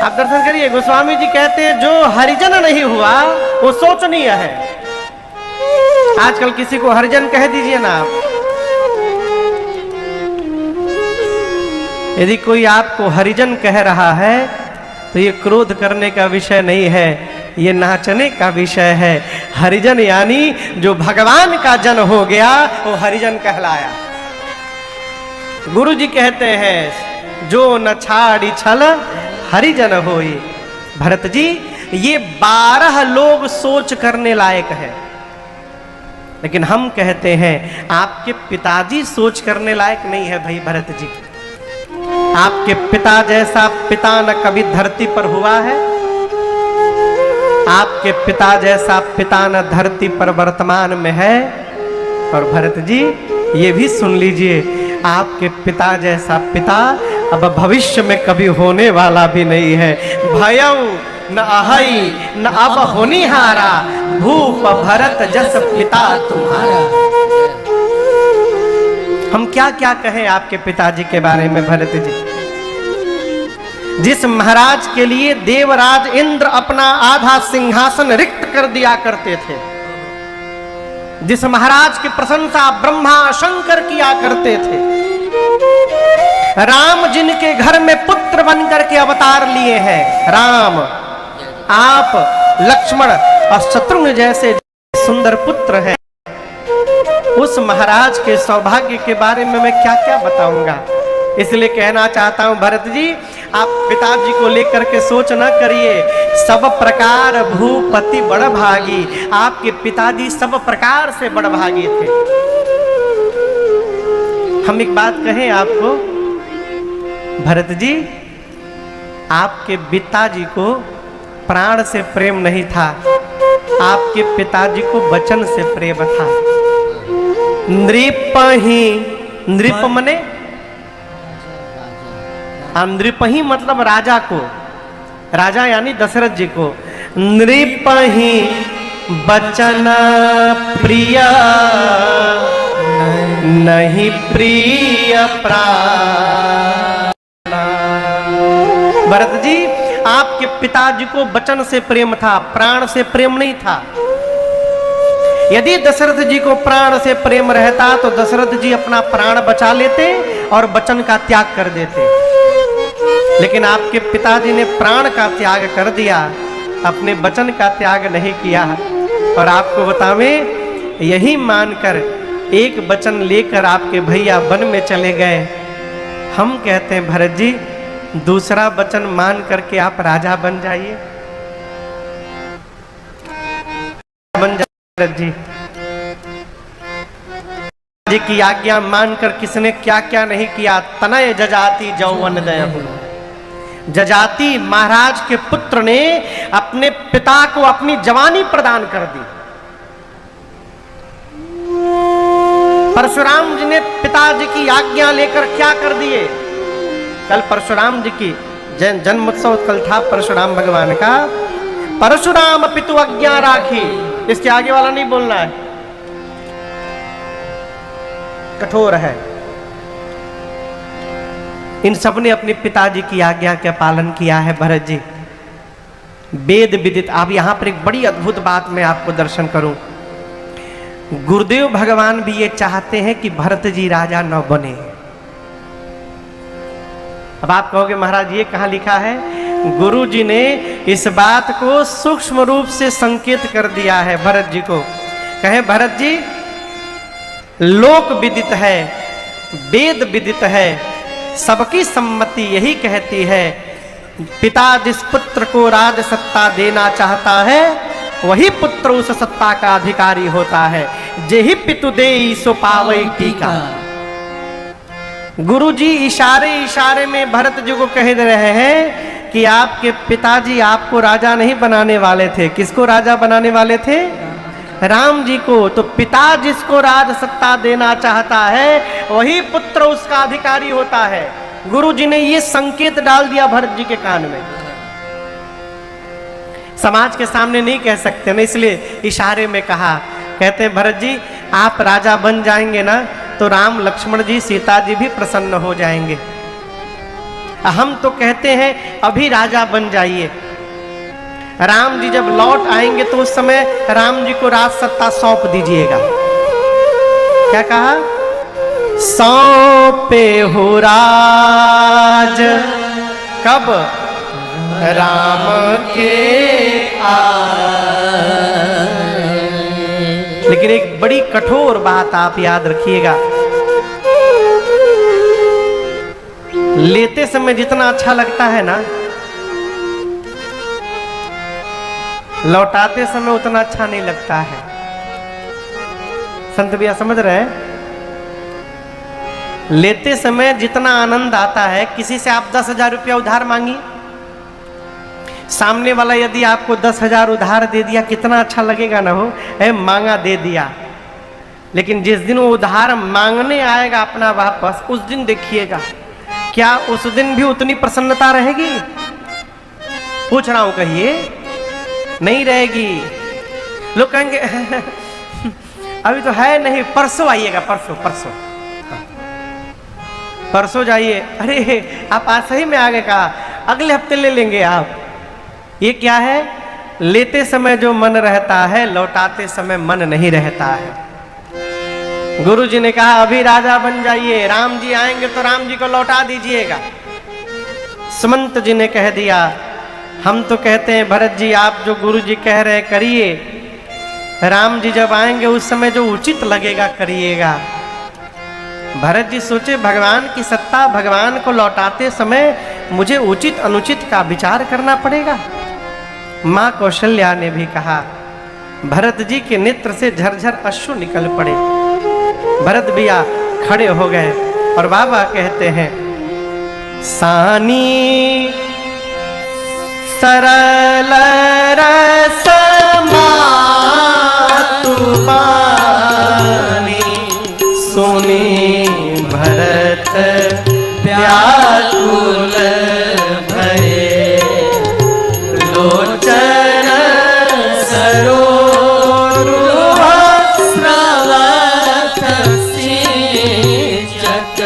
आप दर्शन करिए, गोस्वामी जी कहते हैं जो हरिजन नहीं हुआ वो शोचनीय है। आजकल किसी को हरिजन कह दीजिए ना आप, यदि कोई आपको हरिजन कह रहा है तो ये क्रोध करने का विषय नहीं है, ये नाचने का विषय है। हरिजन यानी जो भगवान का जन हो गया वो हरिजन कहलाया। गुरु जी कहते हैं जो न छाड़ी छल हरिजन होई। भरत जी ये 12 लोग सोच करने लायक है, लेकिन हम कहते हैं आपके पिताजी सोच करने लायक नहीं है भाई भरत जी। आपके पिता जैसा पिता न कभी धरती पर हुआ है, आपके पिता जैसा पिता न धरती पर वर्तमान में है। और भरत जी ये भी सुन लीजिए, आपके पिता जैसा पिता अब भविष्य में कभी होने वाला भी नहीं है। भयउ न अहई न अब होनिहारा, भूप भरत जस पिता तुम्हारा। हम क्या क्या कहें आपके पिताजी के बारे में भरत जी। जिस महाराज के लिए देवराज इंद्र अपना आधा सिंहासन रिक्त कर दिया करते थे, जिस महाराज की प्रशंसा ब्रह्मा शंकर किया करते थे, राम जिनके घर में पुत्र बनकर के अवतार लिए हैं, राम आप लक्ष्मण और शत्रुघ्न जैसे सुंदर पुत्र हैं, उस महाराज के सौभाग्य के बारे में मैं क्या क्या बताऊंगा। इसलिए कहना चाहता हूं भरत जी, आप पिताजी को लेकर के सोच न करिए। सब प्रकार भूपति बड़ भागी, आपके पिताजी सब प्रकार से बड़ भागी थे। हम एक बात कहें आपको भरत जी, आपके पिताजी को प्राण से प्रेम नहीं था, आपके पिताजी को वचन से प्रेम था। नृप ही, नृप मने नृप ही मतलब राजा को, राजा यानी दशरथ जी को। नृप ही बचन प्रिय नहीं प्रिय प्राण। भरत जी आपके पिताजी को वचन से प्रेम था, प्राण से प्रेम नहीं था। यदि दशरथ जी को प्राण से प्रेम रहता तो दशरथ जी अपना प्राण बचा लेते और वचन का त्याग कर देते, लेकिन आपके पिताजी ने प्राण का त्याग कर दिया, अपने वचन का त्याग नहीं किया। और आपको बतावें, यही मानकर एक वचन लेकर आपके भैया वन में चले गए। हम कहते हैं भरत जी दूसरा वचन मान करके आप राजा बन जाइए, बन जाइए भरत जी की आज्ञा मानकर किसने क्या क्या नहीं किया। तनय जजाति जौवन दयहु, जजाति महाराज के पुत्र ने अपने पिता को अपनी जवानी प्रदान कर दी। परशुराम जी ने पिताजी की आज्ञा लेकर क्या कर दिए। कल परशुराम जी की जन्म उत्सव कल था परशुराम भगवान का। परशुराम पितु आज्ञा राखी, इसके आगे वाला नहीं बोलना है, कठोर है। इन सब ने अपने पिताजी की आज्ञा का पालन किया है भरत जी, वेद विदित। अब यहां पर एक बड़ी अद्भुत बात मैं आपको दर्शन करूं। गुरुदेव भगवान भी ये चाहते हैं कि भरत जी राजा न बने। अब आप कहोगे महाराज ये कहां लिखा है। गुरु जी ने इस बात को सूक्ष्म रूप से संकेत कर दिया है भरत जी को। कहे भरत जी लोक विदित है, वेद विदित है, सबकी सम्मति यही कहती है, पिता जिस पुत्र को राज सत्ता देना चाहता है वही पुत्र उस सत्ता का अधिकारी होता है। जेहि पितु देई सो पावई टीका। गुरु जी इशारे इशारे में भरत जी को कह रहे हैं कि आपके पिताजी आपको राजा नहीं बनाने वाले थे। किसको राजा बनाने वाले थे? राम जी को। तो पिता जिसको राज सत्ता देना चाहता है वही पुत्र उसका अधिकारी होता है। गुरु जी ने ये संकेत डाल दिया भरत जी के कान में। समाज के सामने नहीं कह सकते ना, इसलिए इशारे में कहा। कहते हैं भरत जी आप राजा बन जाएंगे ना तो राम लक्ष्मण जी सीता जी भी प्रसन्न हो जाएंगे। हम तो कहते हैं अभी राजा बन जाइए। राम जी जब लौट आएंगे तो उस समय राम जी को राज सत्ता सौंप दीजिएगा। क्या कहा? सौंपे हो राज कब? राम के लेकिन एक बड़ी कठोर बात आप याद रखिएगा, लेते समय जितना अच्छा लगता है ना, लौटाते समय उतना अच्छा नहीं लगता है। संत भैया समझ रहे हैं? लेते समय जितना आनंद आता है, किसी से आप 10,000 रुपया उधार मांगिए, सामने वाला यदि आपको 10,000 उधार दे दिया, कितना अच्छा लगेगा ना हो, मांगा दे दिया। लेकिन जिस दिन वो उधार मांगने आएगा अपना वापस, उस दिन देखिएगा क्या उस दिन भी उतनी प्रसन्नता रहेगी? पूछ रहा हूं, कहिए। नहीं रहेगी। लोग कहेंगे अभी तो है नहीं, परसों आइएगा, परसों परसों परसों जाइए। अरे आप आज सही में आगे कहा, अगले हफ्ते ले लेंगे आप। ये क्या है? लेते समय जो मन रहता है, लौटाते समय मन नहीं रहता है। गुरु जी ने कहा अभी राजा बन जाइए, राम जी आएंगे तो राम जी को लौटा दीजिएगा। सुमंत जी ने कह दिया, हम तो कहते हैं भरत जी आप जो गुरु जी कह रहे करिए, राम जी जब आएंगे उस समय जो उचित लगेगा करिएगा। भरत जी सोचे भगवान की सत्ता, भगवान को लौटाते समय मुझे उचित अनुचित का विचार करना पड़ेगा। मां कौशल्या ने भी कहा, भरत जी के नेत्र से झरझर अश्रु निकल पड़े। भरत भैया खड़े हो गए और बाबा कहते हैं, सानी सरल रस मातुबानी, सुनी भरत व्याकुल भये, लोचन सरोरुह स्रवत सिंचत,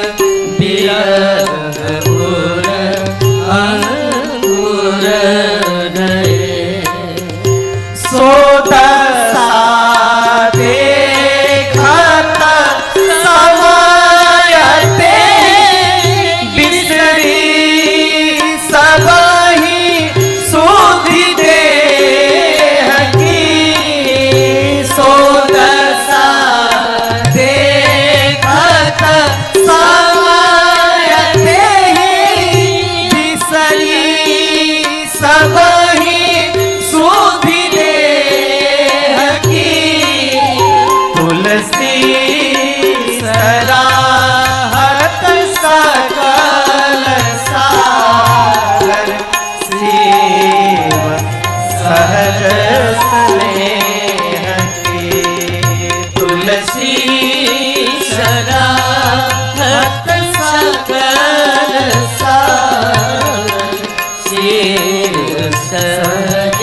बिरहपुर अंगुर नये, सोदसा देखत समायते, बिसरी सबहि सुधि देह की, सोदसा देखत समायते, बिसरी सबहि सुधि देह की, तुलसी सराहत सकल सागर, शिव सहज स्नेह की, तुलसी सराहत सकल सागर, शिव सहज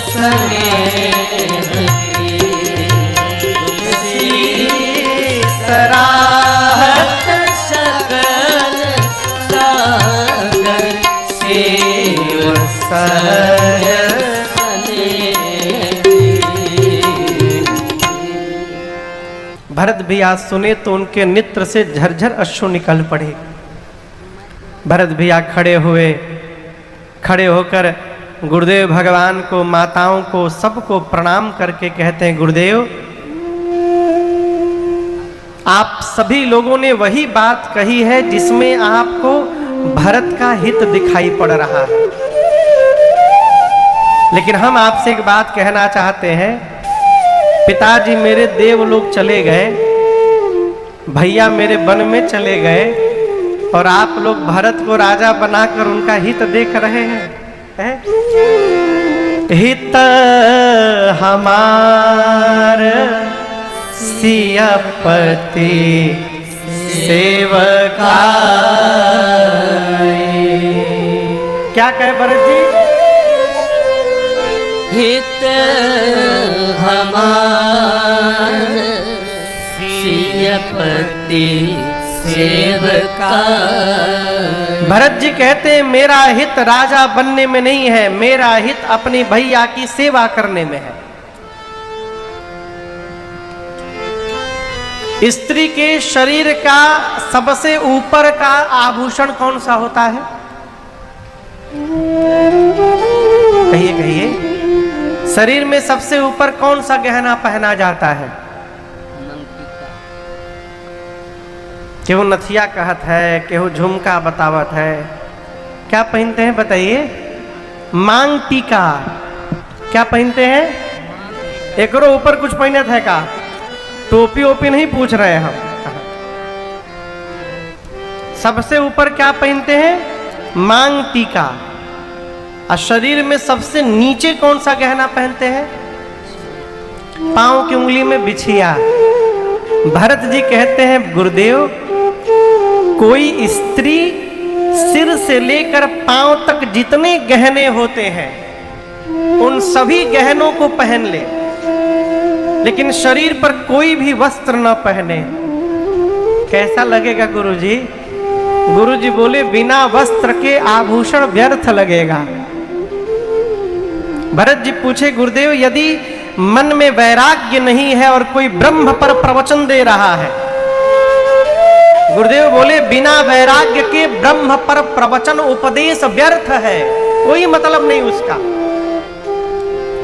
स्नेह की, सराहत सकल सागर, शिव सहज स्नेह की। भरत भैया सुने तो उनके नेत्र से झरझर अश्रु निकल पड़े। भरत भैया खड़े हुए, खड़े होकर गुरुदेव भगवान को, माताओं को, सबको प्रणाम करके कहते हैं, गुरुदेव आप सभी लोगों ने वही बात कही है जिसमें आपको भरत का हित दिखाई पड़ रहा है, लेकिन हम आपसे एक बात कहना चाहते हैं। पिताजी मेरे देवलोक चले गए, भैया मेरे वन में चले गए, और आप लोग भरत को राजा बनाकर उनका हित देख रहे हैं। हित हमार सियापति सेवकाई। क्या कहे भरत जी? हित हमार सियापति सेवका। भरत जी कहते हैं मेरा हित राजा बनने में नहीं है, मेरा हित अपने भैया की सेवा करने में है। स्त्री के शरीर का सबसे ऊपर का आभूषण कौन सा होता है? कहिए कहिए, शरीर में सबसे ऊपर कौन सा गहना पहना जाता है? केहू नथिया कहत है, केहू झुमका बतावत है, क्या पहनते हैं बताइए? मांग टीका। क्या पहनते हैं? एकरो ऊपर कुछ पहनत है का? टोपी ओपी नहीं पूछ रहे हम। सबसे ऊपर क्या पहनते हैं? मांग टीका। और शरीर में सबसे नीचे कौन सा गहना पहनते हैं? पांव की उंगली में बिछिया। भरत जी कहते हैं गुरुदेव, कोई स्त्री सिर से लेकर पांव तक जितने गहने होते हैं उन सभी गहनों को पहन ले, लेकिन शरीर पर कोई भी वस्त्र न पहने। कैसा लगेगा गुरुजी? गुरुजी बोले बिना वस्त्र के आभूषण व्यर्थ लगेगा। भरत जी पूछे गुरुदेव, यदि मन में वैराग्य नहीं है और कोई ब्रह्म पर प्रवचन दे रहा है? गुरुदेव बोले बिना वैराग्य के ब्रह्म पर प्रवचन उपदेश व्यर्थ है, कोई मतलब नहीं उसका।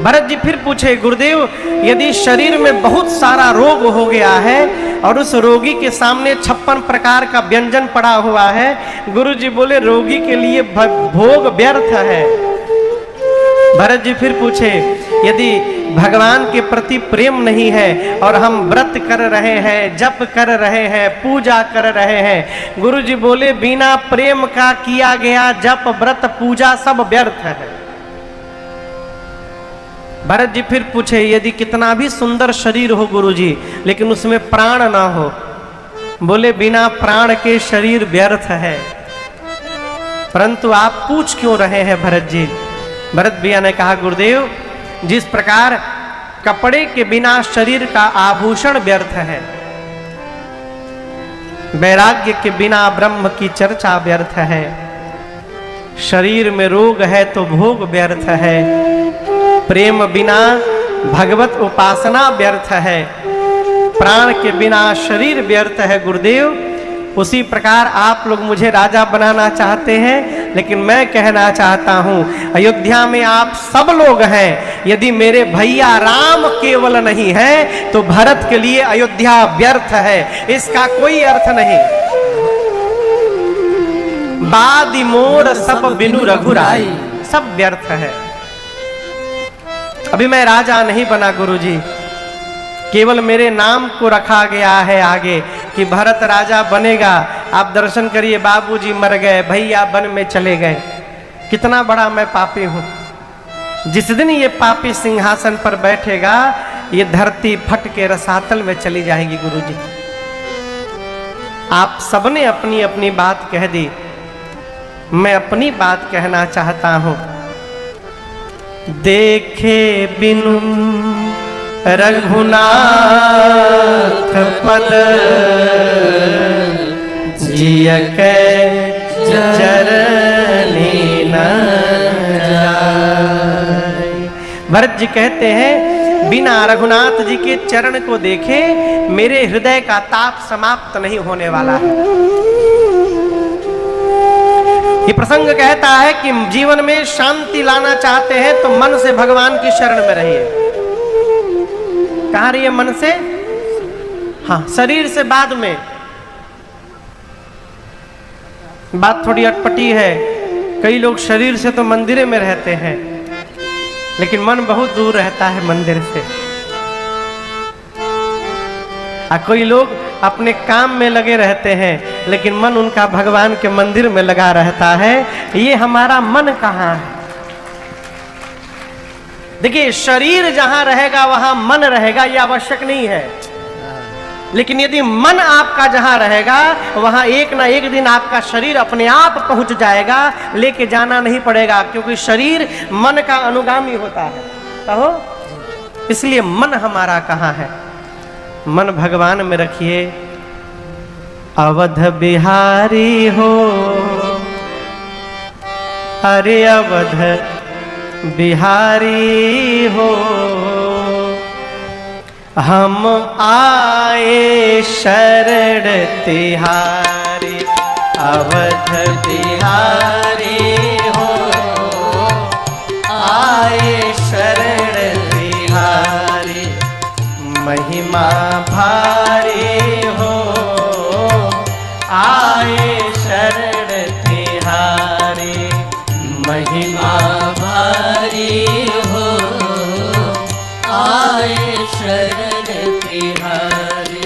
भरत जी फिर पूछे गुरुदेव, यदि शरीर में बहुत सारा रोग हो गया है और उस रोगी के सामने 56 प्रकार का व्यंजन पड़ा हुआ है, गुरुजी बोले रोगी के लिए भोग व्यर्थ है। भरत जी फिर पूछे, यदि भगवान के प्रति प्रेम नहीं है और हम व्रत कर रहे हैं, जप कर रहे हैं, पूजा कर रहे हैं, गुरुजी बोले बिना प्रेम का किया गया जप व्रत पूजा सब व्यर्थ है। भरत जी फिर पूछे, यदि कितना भी सुंदर शरीर हो गुरुजी, लेकिन उसमें प्राण ना हो, बोले बिना प्राण के शरीर व्यर्थ है। परंतु आप पूछ क्यों रहे हैं भरत जी? भरत भैया ने कहा गुरुदेव, जिस प्रकार कपड़े के बिना शरीर का आभूषण व्यर्थ है, वैराग्य के बिना ब्रह्म की चर्चा व्यर्थ है, शरीर में रोग है तो भोग व्यर्थ है, प्रेम बिना भगवत उपासना व्यर्थ है, प्राण के बिना शरीर व्यर्थ है गुरुदेव। उसी प्रकार आप लोग मुझे राजा बनाना चाहते हैं, लेकिन मैं कहना चाहता हूं अयोध्या में आप सब लोग हैं, यदि मेरे भैया राम केवल नहीं है तो भरत के लिए अयोध्या व्यर्थ है, इसका कोई अर्थ नहीं। बादी मोर सब बिनु रघुराई, सब व्यर्थ है। अभी मैं राजा नहीं बना गुरुजी, केवल मेरे नाम को रखा गया है आगे कि भरत राजा बनेगा। आप दर्शन करिए, बाबूजी मर गए, भैया वन में चले गए, कितना बड़ा मैं पापी हूं। जिस दिन ये पापी सिंहासन पर बैठेगा, ये धरती फट के रसातल में चली जाएगी गुरुजी। आप सबने अपनी अपनी बात कह दी, मैं अपनी बात कहना चाहता हूं। देखे बिनु रघुनाथ पद, जिय के चरनी न जाय। भरत जी कहते हैं बिना रघुनाथ जी के चरण को देखे मेरे हृदय का ताप समाप्त नहीं होने वाला है। ये प्रसंग कहता है कि जीवन में शांति लाना चाहते हैं तो मन से भगवान की शरण में रहिए। कहाँ रहिए? मन से, हाँ, शरीर से बाद में। बात थोड़ी अटपटी है, कई लोग शरीर से तो मंदिर में रहते हैं, लेकिन मन बहुत दूर रहता है मंदिर से। और कोई लोग अपने काम में लगे रहते हैं, लेकिन मन उनका भगवान के मंदिर में लगा रहता है। ये हमारा मन कहाँ है? देखिए, शरीर जहां रहेगा वहां मन रहेगा, यह आवश्यक नहीं है, लेकिन यदि मन आपका जहां रहेगा वहां एक ना एक दिन आपका शरीर अपने आप पहुंच जाएगा, लेके जाना नहीं पड़ेगा, क्योंकि शरीर मन का अनुगामी होता है। कहो, इसलिए मन हमारा कहाँ है? मन भगवान में रखिए, अवध बिहारी हो, अरे अवध बिहारी हो, हम आए शरण तिहारी। अवध बिहारी हो, आए शरण तिहारी, महिमा भारी हो, आए शरण तिहारी, महिमा भारी हो, आए शरण तिहारी।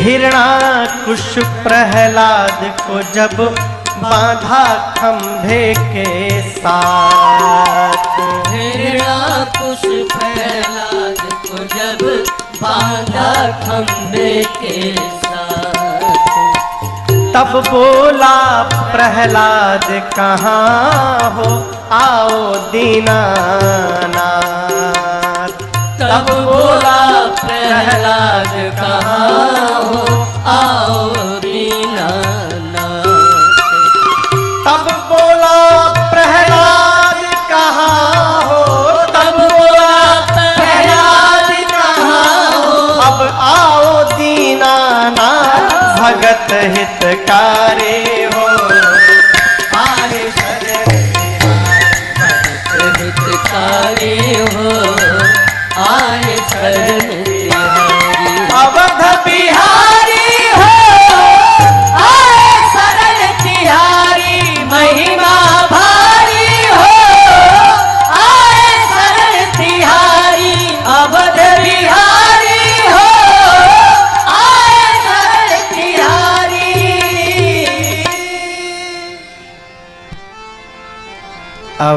हिरणाकुश प्रहलाद को जब बांधा खंभे के साथ, हिरणाकुश प्रहलाद को जब बांधा खंभे के साथ, तब बोला प्रहलाद कहाँ हो आओ दीनानाथ। तब बोला प्रहलाद कहाँ हो आओ दीनानाथ। तब बोला प्रहलाद कहाँ हो, तब बोला प्रहलाद कहाँ हो, अब आओ दीनानाथ भगत हितकारी हो, आए शरण भगत हितकारी हो, आए शरण तिहारी। अवध बिहारी हो, आए शरण तिहारी।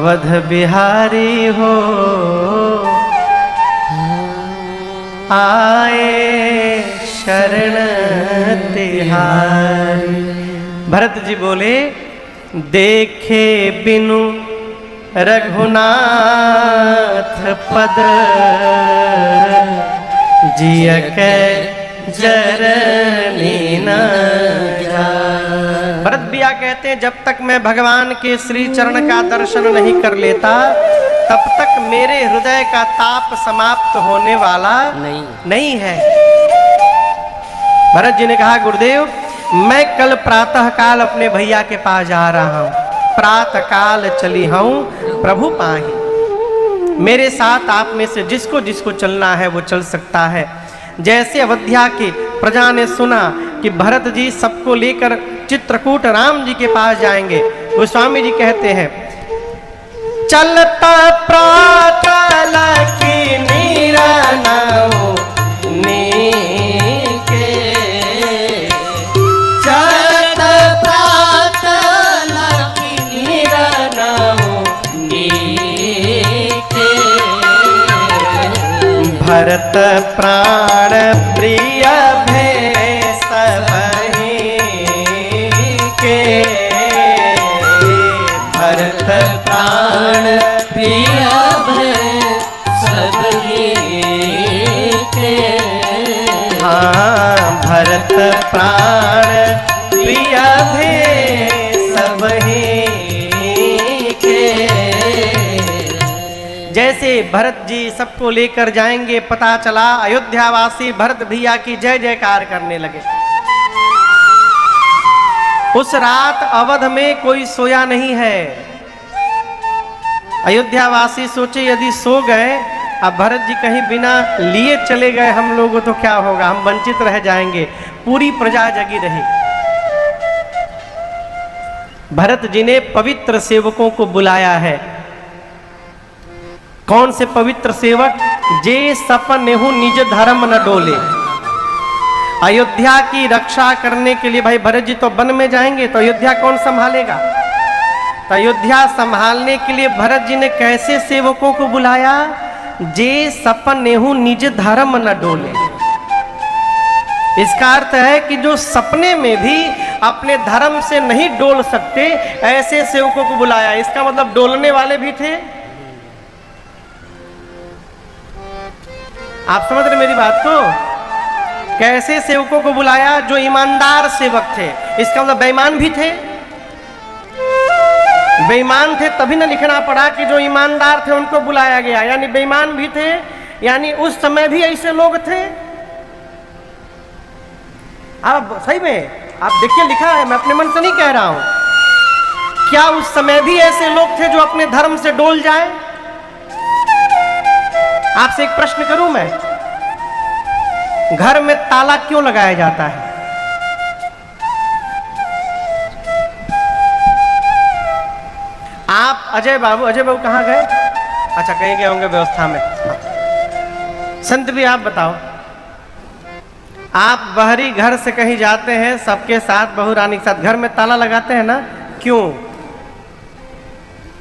अवध बिहारी हो आए शरण तिहारी। भरत जी बोले देखे बिनु रघुनाथ पद जिय के जरनी न जाए। भरत बिया कहते हैं जब तक मैं भगवान के श्री चरण का दर्शन नहीं कर लेता तब तक मेरे हृदय का ताप समाप्त होने वाला नहीं है। भरत जी ने कहा गुरुदेव मैं कल प्रातः काल अपने भैया के पास जा रहा हूं, प्रातः काल चली हूं प्रभु पाही। मेरे साथ आप में से जिसको जिसको चलना है वो चल सकता है। जैसे अयोध्या की प्रजा ने सुना कि भरत जी सबको लेकर चित्रकूट राम जी के पास जाएंगे, गोस्वामी जी कहते हैं चलता प्रातल की नीरा नाओ नीके, चलता प्रातल की नीरा नाओ नीके। भरत प्राण प्रिय भेष बही के, भरत प्राण प्रिय भेष बही के। हाँ भरत प्राण प्रिय भेष बही के। जैसे भरत जी सबको लेकर जाएंगे पता चला अयोध्यावासी भरत भैया की जय जयकार करने लगे। उस रात अवध में कोई सोया नहीं है। अयोध्यावासी सोचे यदि सो गए, अब भरत जी कहीं बिना लिए चले गए हम लोगों तो क्या होगा, हम वंचित रह जाएंगे। पूरी प्रजा जगी रही। भरत जी ने पवित्र सेवकों को बुलाया है। कौन से पवित्र सेवक? जे सपन नेहु निज धर्म न डोले। अयोध्या की रक्षा करने के लिए भाई भरत जी तो वन में जाएंगे तो अयोध्या कौन संभालेगा? तो अयोध्या संभालने के लिए भरत जी ने कैसे सेवकों को बुलाया? जे सपन नेहु निज धर्म न डोले। इसका अर्थ है कि जो सपने में भी अपने धर्म से नहीं डोल सकते ऐसे सेवकों को बुलाया। इसका मतलब डोलने वाले भी थे। आप समझ रहे मेरी बात को? कैसे सेवकों को बुलाया? जो ईमानदार सेवक थे। इसका मतलब बेईमान भी थे। बेईमान थे तभी ना लिखना पड़ा कि जो ईमानदार थे उनको बुलाया गया, यानी बेईमान भी थे, यानी उस समय भी ऐसे लोग थे। अब सही में आप देखिए लिखा है, मैं अपने मन से नहीं कह रहा हूं। क्या उस समय भी ऐसे लोग थे जो अपने धर्म से डोल जाए? आपसे एक प्रश्न करूं मैं, घर में ताला क्यों लगाया जाता है? आप अजय बाबू कहां गए? अच्छा कहीं गए होंगे व्यवस्था में। संत भी आप बताओ, आप बाहरी घर से कहीं जाते हैं सबके साथ, बहू रानी के साथ, घर में ताला लगाते हैं ना, क्यों?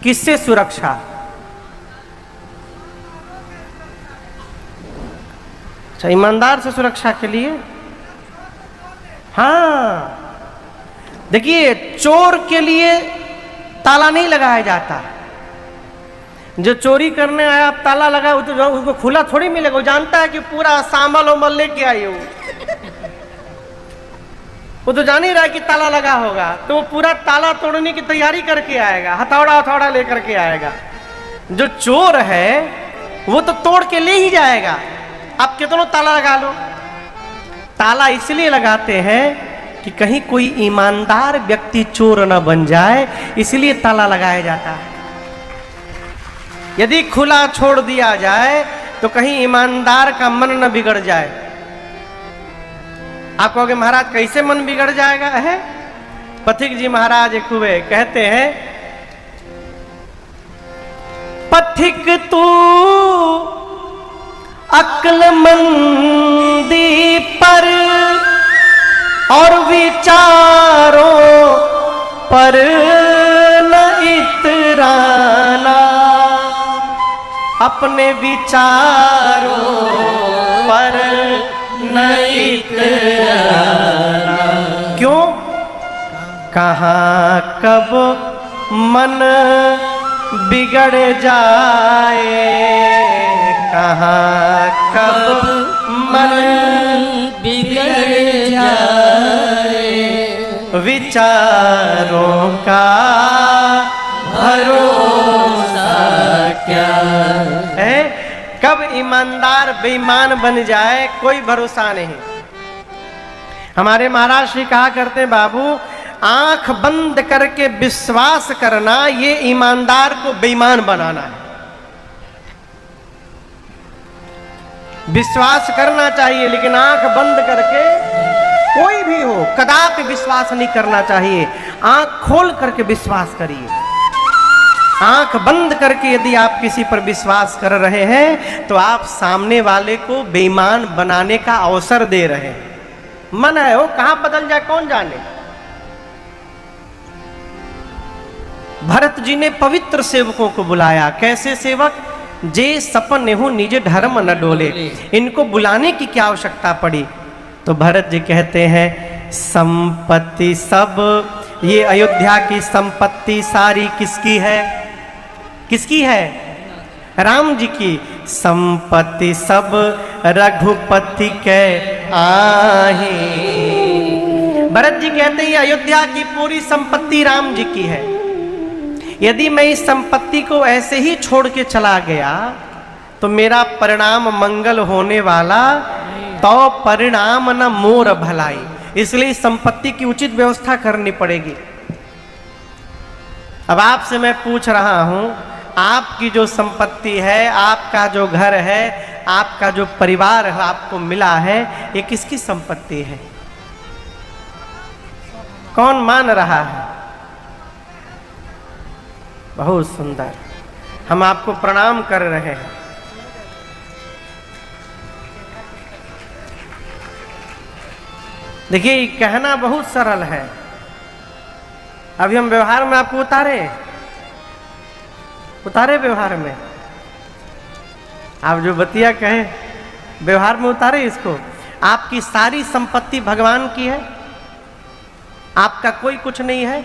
किससे सुरक्षा? अच्छा ईमानदार से सुरक्षा के लिए। हाँ देखिए, चोर के लिए ताला नहीं लगाया जाता। जो चोरी करने आया आप ताला लगा, तो उसको खुला थोड़ी मिलेगा। वो जानता है कि पूरा सामल उमल लेके आई हो, वो तो जान ही रहा है कि ताला लगा होगा, तो वो पूरा ताला तोड़ने की तैयारी करके आएगा, हथौड़ा लेकर के आएगा। जो चोर है वो तो तोड़ के ले ही जाएगा। आप कितना ताला लगा लो। ताला इसलिए लगाते हैं कि कहीं कोई ईमानदार व्यक्ति चोर न बन जाए, इसलिए ताला लगाया जाता है। यदि खुला छोड़ दिया जाए तो कहीं ईमानदार का मन न बिगड़ जाए। आप कहोगे महाराज कैसे मन बिगड़ जाएगा है? पथिक जी महाराज एक हुए, कहते हैं पथिक तू अक्लमंदी पर और विचारों पर न इतराना, अपने विचारों पर नहीं इतराना। क्यों? कहाँ कब मन बिगड़ जाए, कहाँ कब मन बिगड़ जाए, विचारों का भरोसा क्या है। कब ईमानदार बेईमान बन जाए कोई भरोसा नहीं। हमारे महाराज श्री कहा करते हैं, बाबू आंख बंद करके विश्वास करना ये ईमानदार को बेईमान बनाना है। विश्वास करना चाहिए लेकिन आंख बंद करके, कोई भी हो कदापि विश्वास नहीं करना चाहिए। आंख खोल करके विश्वास करिए। आंख बंद करके यदि आप किसी पर विश्वास कर रहे हैं तो आप सामने वाले को बेईमान बनाने का अवसर दे रहे हैं। मन है वो कहां बदल जाए कौन जाने। भरत जी ने पवित्र सेवकों को बुलाया। कैसे सेवक? जे सपन नेहु निज धर्म न डोले। इनको बुलाने की क्या आवश्यकता पड़ी? तो भरत जी कहते हैं संपत्ति सब, ये अयोध्या की संपत्ति सारी किसकी है? किसकी है? राम जी की। संपत्ति सब रघुपति के आहे। भरत जी कहते हैं अयोध्या की पूरी संपत्ति राम जी की है। यदि मैं इस संपत्ति को ऐसे ही छोड़ के चला गया तो मेरा परिणाम मंगल होने वाला, तो परिणाम न मोर भलाई। इसलिए इस संपत्ति की उचित व्यवस्था करनी पड़ेगी। अब आपसे मैं पूछ रहा हूं, आपकी जो संपत्ति है, आपका जो घर है, आपका जो परिवार है आपको मिला है, ये किसकी संपत्ति है? कौन मान रहा है? बहुत सुंदर। हम आपको प्रणाम कर रहे हैं। देखिए कहना बहुत सरल है, अभी हम व्यवहार में आपको उतारे व्यवहार में। आप जो बतिया कहे व्यवहार में उतारे इसको। आपकी सारी संपत्ति भगवान की है, आपका कोई कुछ नहीं है।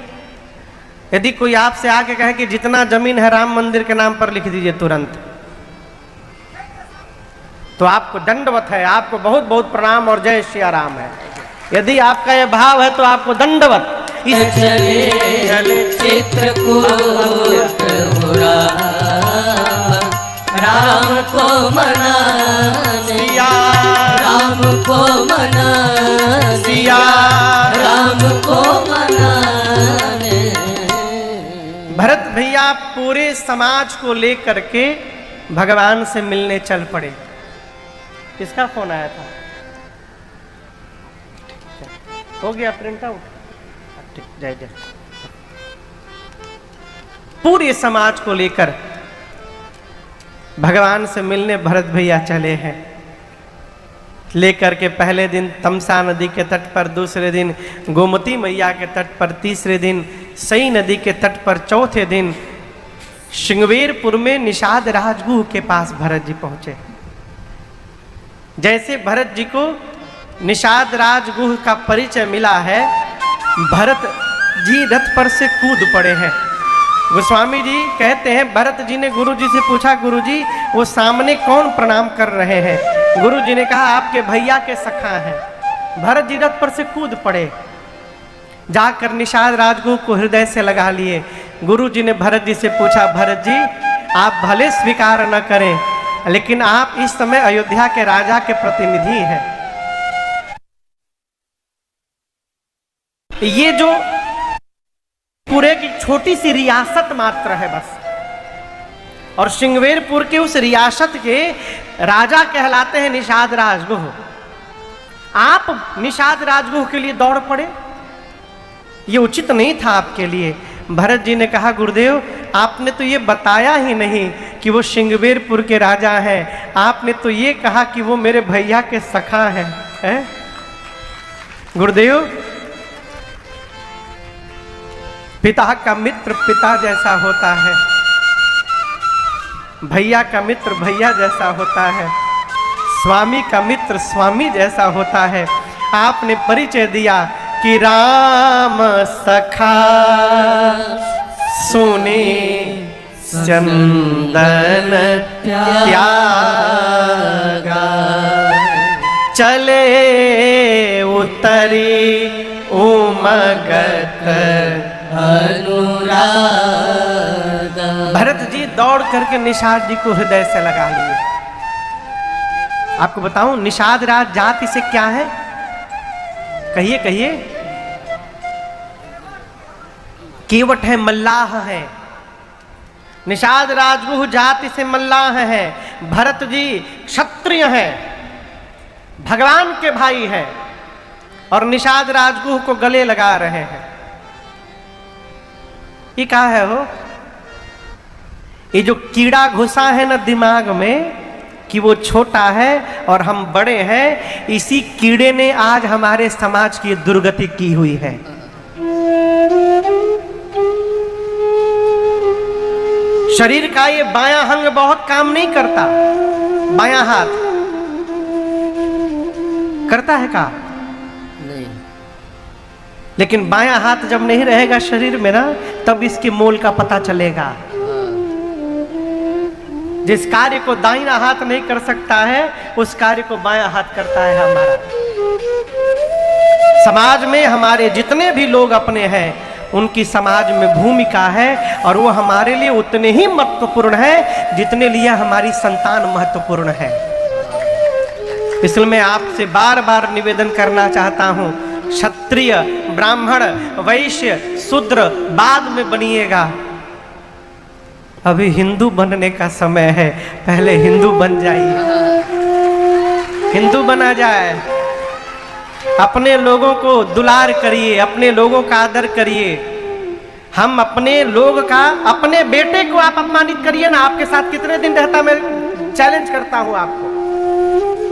यदि कोई आपसे आके कहे कि जितना जमीन है राम मंदिर के नाम पर लिख दीजिए तुरंत, तो आपको दंडवत है, आपको बहुत बहुत प्रणाम और जय श्री राम है। यदि आपका यह भाव है तो आपको दंडवत। चले चित्रकूट राम को मनाने, राम को मनाने, राम को मनाने। भरत भैया पूरे समाज को लेकर के भगवान से मिलने चल पड़े। किसका फोन आया था? हो गया प्रिंट आउट? ठीक, जय जय। पूरे समाज को लेकर भगवान से मिलने भरत भैया चले हैं। लेकर के पहले दिन तमसा नदी के तट पर, दूसरे दिन गोमती मैया के तट पर, तीसरे दिन सई नदी के तट पर, चौथे दिन श्रृंगवेरपुर में निषाद राजगुह के पास भरत जी पहुंचे। जैसे भरत जी को निषाद राजगुह का परिचय मिला है, भरत जी रथ पर से कूद पड़े हैं। गोस्वामी जी कहते हैं भरत जी ने गुरु जी से पूछा, गुरु जी वो सामने कौन प्रणाम कर रहे हैं? गुरु जी ने कहा आपके भैया के सखा हैं। भरत जी रथ पर से कूद पड़े, जाकर निषाद राजगुह को हृदय से लगा लिए। गुरु जी ने भरत जी से पूछा, भरत जी आप भले स्वीकार न करें लेकिन आप इस समय अयोध्या के राजा के प्रतिनिधि हैं। ये जो पूरे की छोटी सी रियासत मात्र है बस, और श्रृंगवेरपुर के उस रियासत के राजा कहलाते हैं निषाद राजगुह। आप निषाद राजगुह के लिए दौड़ पड़े, ये उचित नहीं था आपके लिए। भरत जी ने कहा गुरुदेव आपने तो ये बताया ही नहीं कि वो श्रृंगवेरपुर के राजा हैं, आपने तो ये कहा कि वो मेरे भैया के सखा हैं, है? गुरुदेव पिता का मित्र पिता जैसा होता है। भैया का मित्र भैया जैसा होता है, स्वामी का मित्र स्वामी जैसा होता है। आपने परिचय दिया कि राम सखा सुने चंदन त्यागा, चले उतरी उमगत अनुराग। भरत जी दौड़ करके निषाद जी को हृदय से लगा लिए। आपको बताऊं निषाद राज जाति से क्या है? कहिए कहिए। केवट है, मल्लाह है। निषाद राजगुह जाति से मल्लाह है। भरत जी क्षत्रिय है, भगवान के भाई है, और निषाद राजगुह को गले लगा रहे हैं। ये क्या है हो? ये जो कीड़ा घुसा है ना दिमाग में कि वो छोटा है और हम बड़े हैं, इसी कीड़े ने आज हमारे समाज की दुर्गति की हुई है। शरीर का ये बायां अंग बहुत काम नहीं करता, बायां हाथ करता है का? नहीं। लेकिन बायां हाथ जब नहीं रहेगा शरीर में ना, तब इसके मोल का पता चलेगा। जिस कार्य को दाहिना हाथ नहीं कर सकता है, उस कार्य को बायां हाथ करता है हमारा। समाज में हमारे जितने भी लोग अपने हैं, उनकी समाज में भूमिका है, और वो हमारे लिए उतने ही महत्वपूर्ण है जितने लिए हमारी संतान महत्वपूर्ण है। इसलिए मैं आपसे बार बार निवेदन करना चाहता हूं, क्षत्रिय, ब्राह्मण, वैश्य, शूद्र बाद में बनिएगा। अभी हिंदू बनने का समय है, पहले हिंदू बन जाइए, हिंदू बना जाए। अपने लोगों को दुलार करिए, अपने लोगों का आदर करिए। हम अपने लोग का, अपने बेटे को आप अपमानित करिए ना, आपके साथ कितने दिन रहता, मैं चैलेंज करता हूं आपको।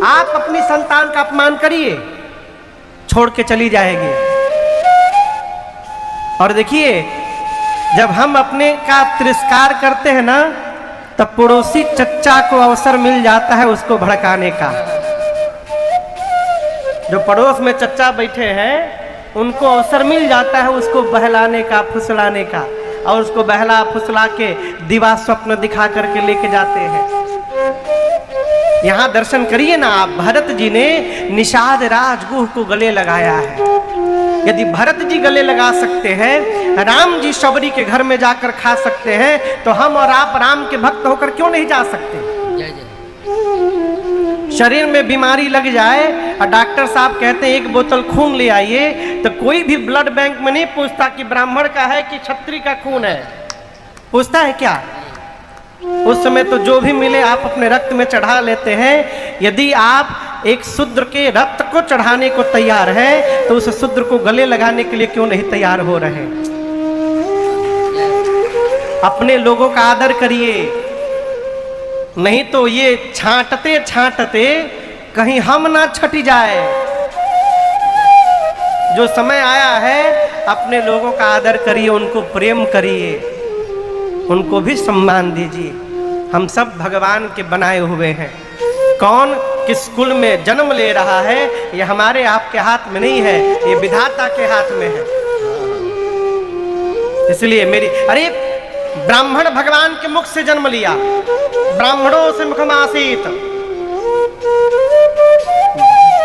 आप अपनी संतान का अपमान करिए, छोड़ के चली जाएगी। और देखिए, जब हम अपने का तिरस्कार करते हैं ना, तब पड़ोसी चच्चा को अवसर मिल जाता है उसको भड़काने का। जो पड़ोस में चच्चा बैठे हैं, उनको अवसर मिल जाता है उसको बहलाने का, फुसलाने का, और उसको बहला फुसला के दिवा स्वप्न दिखा करके लेके जाते हैं। यहां दर्शन करिए ना आप, भरत जी ने निषाद राजगुह को गले लगाया है। यदि भरत जी गले लगा सकते हैं, राम जी शबरी के घर में जाकर खा सकते हैं, तो हम और आप राम के भक्त होकर क्यों नहीं जा सकते? जय जय। शरीर में बीमारी लग जाए और डॉक्टर साहब कहते हैं 1 बोतल खून ले आइए, तो कोई भी ब्लड बैंक में नहीं पूछता कि ब्राह्मण का है कि क्षत्रिय का खून है। पूछता है क्या? उस समय तो जो भी मिले आप अपने रक्त में चढ़ा लेते हैं। यदि आप एक शूद्र के रक्त को चढ़ाने को तैयार हैं, तो उस शूद्र को गले लगाने के लिए क्यों नहीं तैयार हो रहे? अपने लोगों का आदर करिए, नहीं तो ये छांटते छांटते कहीं हम ना छटी जाए। जो समय आया है, अपने लोगों का आदर करिए, उनको प्रेम करिए, उनको भी सम्मान दीजिए। हम सब भगवान के बनाए हुए हैं। कौन किस कुल में जन्म ले रहा है, ये हमारे आपके हाथ में नहीं है, ये विधाता के हाथ में है। इसलिए अरे ब्राह्मण भगवान के मुख से जन्म लिया, ब्राह्मणों से मुखमासीत।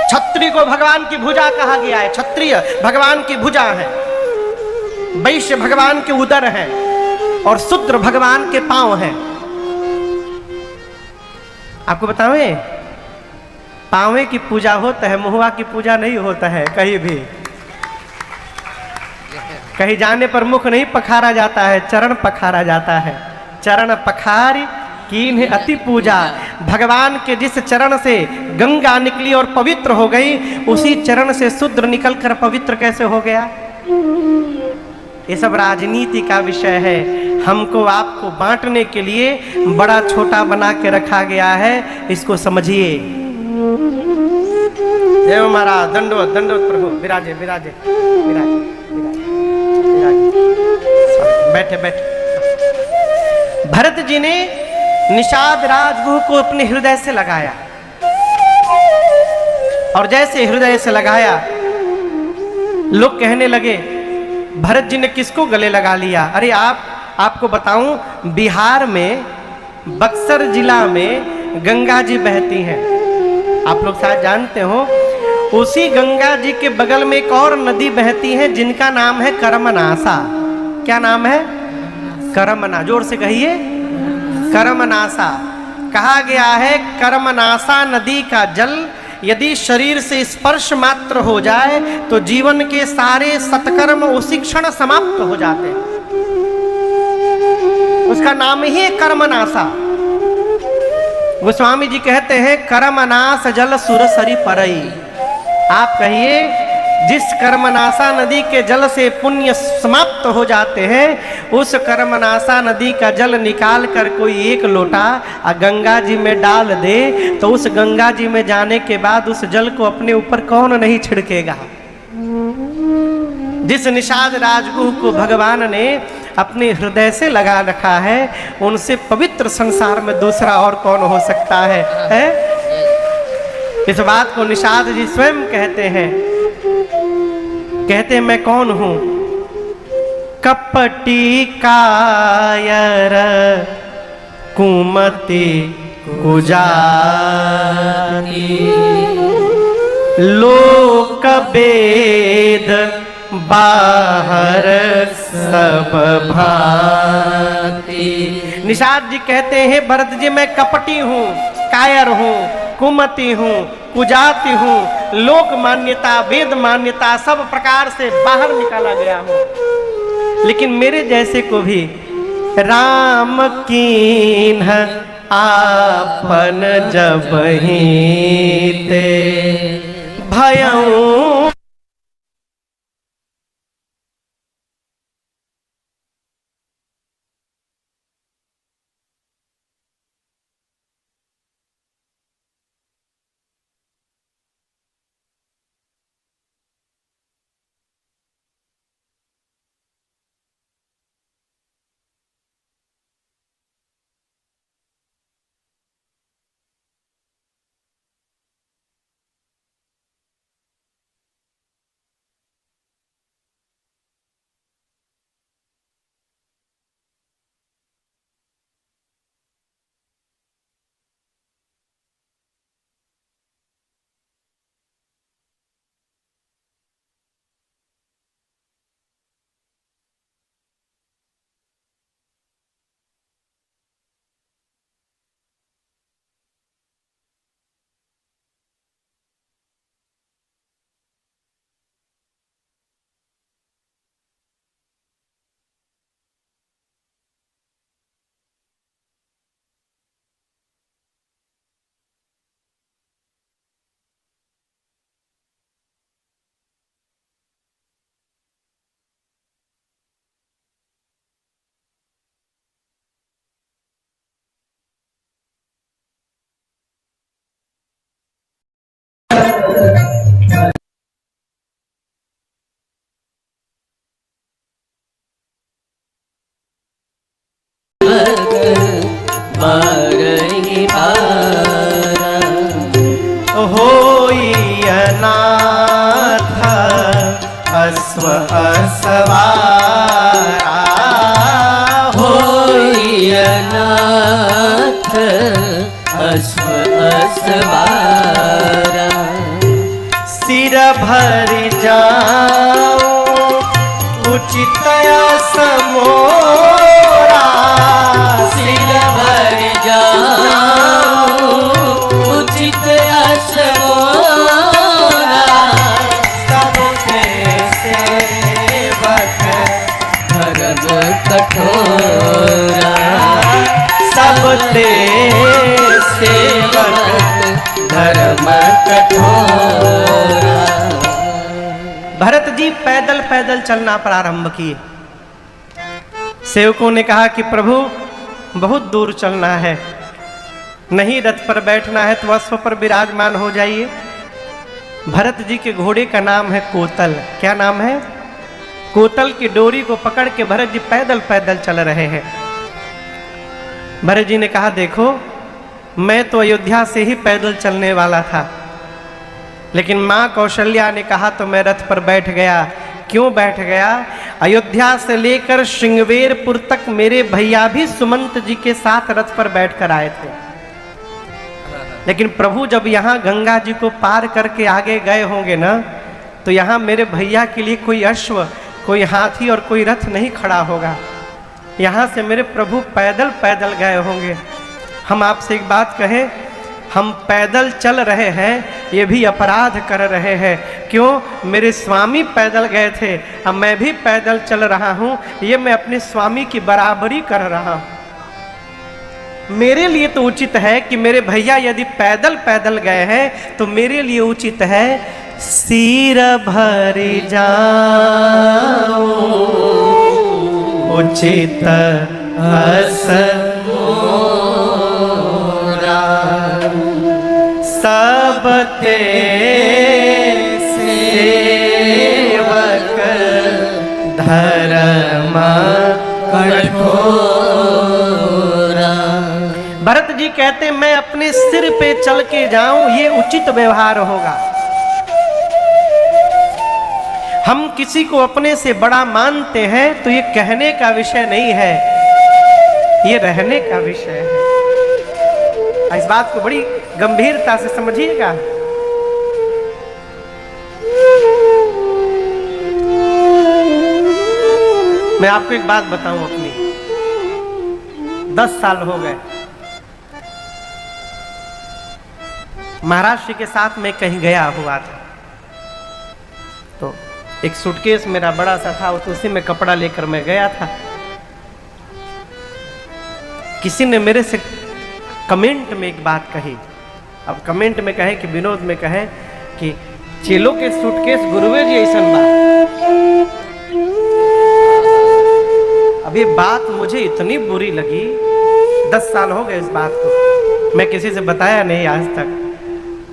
क्षत्रिय को भगवान की भुजा कहा गया है, क्षत्रिय भगवान की भुजा है, वैश्य भगवान के उदर है, और शूद्र भगवान के पांव हैं। आपको बतावे, पांवे की पूजा होता है, मुहवा की पूजा नहीं होता है। कहीं भी कहीं जाने पर मुख नहीं पखारा जाता है, चरण पखारा जाता है। चरण पखार कीन्ह अति पूजा। भगवान के जिस चरण से गंगा निकली और पवित्र हो गई, उसी चरण से शूद्र निकलकर पवित्र कैसे हो गया? ये सब राजनीति का विषय है। हमको आपको बांटने के लिए बड़ा छोटा बना के रखा गया है, इसको समझिए। जय महाराज, दंडवत दंडवत प्रभु, विराजे विराजे विराजे विराजे, बैठे बैठे। भरत जी ने निषाद राजगुह को अपने हृदय से लगाया, और जैसे हृदय से लगाया, लोग कहने लगे भरत जी ने किसको गले लगा लिया। अरे आपको बताऊं, बिहार में बक्सर जिला में गंगा जी बहती हैं, आप लोग शायद जानते हो। उसी गंगा जी के बगल में एक और नदी बहती है जिनका नाम है करमनासा। क्या नाम है? करमना, जोर से कहिए, करमनासा। कहा गया है करमनासा नदी का जल यदि शरीर से स्पर्श मात्र हो जाए तो जीवन के सारे सत्कर्म उसी क्षण समाप्त हो जाते हैं। उसका नाम ही है कर्मनासा। गोस्वामी जी कहते हैं कर्मनास जल सुरसरी परई। आप कहिए, जिस कर्मनासा नदी के जल से पुण्य समाप्त हो जाते हैं, उस कर्मनासा नदी का जल निकाल कर कोई एक लोटा गंगा जी में डाल दे तो उस गंगा जी में जाने के बाद उस जल को अपने ऊपर कौन नहीं छिड़केगा। जिस निषाद राजगुह को भगवान ने अपने हृदय से लगा रखा है, उनसे पवित्र संसार में दूसरा और कौन हो सकता है? इस बात को निषाद जी स्वयं कहते हैं। कहते हैं मैं कौन हूं? कपटी कायर कुमति कुजाती, लोक वेद बाहर सब भांति। निषाद जी कहते हैं भरत जी मैं कपटी हूँ, कायर हूँ, कुमति हूँ, कुजाति हूँ, लोक मान्यता वेद मान्यता सब प्रकार से बाहर निकाला गया हूँ। लेकिन मेरे जैसे को भी राम कीन्ह आपन जब ही ते भयऊ। अश्व असवारा होयनाथ अश्व असवारा। सिर भरि जाओ उचित समोरा, सिर भरि जाओ उचित समोरा। सबके सेवक धर्म कठोरा, सबते सेवक धर्म कठोरा। भरत जी पैदल पैदल चलना प्रारंभ किए। सेवकों ने कहा कि प्रभु बहुत दूर चलना है, नहीं रथ पर बैठना है तो अश्व पर विराजमान हो जाइए। भरत जी के घोड़े का नाम है कोतल। क्या नाम है? कोतल की डोरी को पकड़ के भरत जी पैदल पैदल चल रहे हैं। भरत जी ने कहा देखो मैं तो अयोध्या से ही पैदल चलने वाला था, लेकिन माँ कौशल्या ने कहा तो मैं रथ पर बैठ गया। क्यों बैठ गया? अयोध्या से लेकर श्रृंगवेरपुर तक मेरे भैया भी सुमंत जी के साथ रथ पर बैठकर आए थे, लेकिन प्रभु जब यहाँ गंगा जी को पार करके आगे गए होंगे ना, तो यहाँ मेरे भैया के लिए कोई अश्व, कोई हाथी और कोई रथ नहीं खड़ा होगा। यहाँ से मेरे प्रभु पैदल पैदल गए होंगे। हम आपसे एक बात कहें, हम पैदल चल रहे हैं ये भी अपराध कर रहे हैं। क्यों? मेरे स्वामी पैदल गए थे, अब मैं भी पैदल चल रहा हूँ, ये मैं अपने स्वामी की बराबरी कर रहा हूँ। मेरे लिए तो उचित है कि मेरे भैया यदि पैदल पैदल गए हैं तो मेरे लिए उचित है सिर भर जाऊं उचित अस सब तेरे सेवक धर्म कठोरा। भरत जी कहते मैं अपने सिर पे चल के जाऊं ये उचित व्यवहार होगा। हम किसी को अपने से बड़ा मानते हैं तो ये कहने का विषय नहीं है, ये रहने का विषय है। इस बात को बड़ी गंभीरता से समझिएगा। मैं आपको एक बात बताऊं अपनी, 10 साल हो गए महाराष्ट्र के साथ मैं कहीं गया हुआ था, तो एक सूटकेस मेरा बड़ा सा था, उसी में कपड़ा लेकर मैं गया था। किसी ने मेरे से कमेंट में एक बात कही, अब कमेंट में कहे कि विनोद में कहे कि चेलो के सूटकेस गुरुवे जी ऐसन बात। अब ये बात मुझे इतनी बुरी लगी, 10 साल हो गए इस बात को, मैं किसी से बताया नहीं आज तक।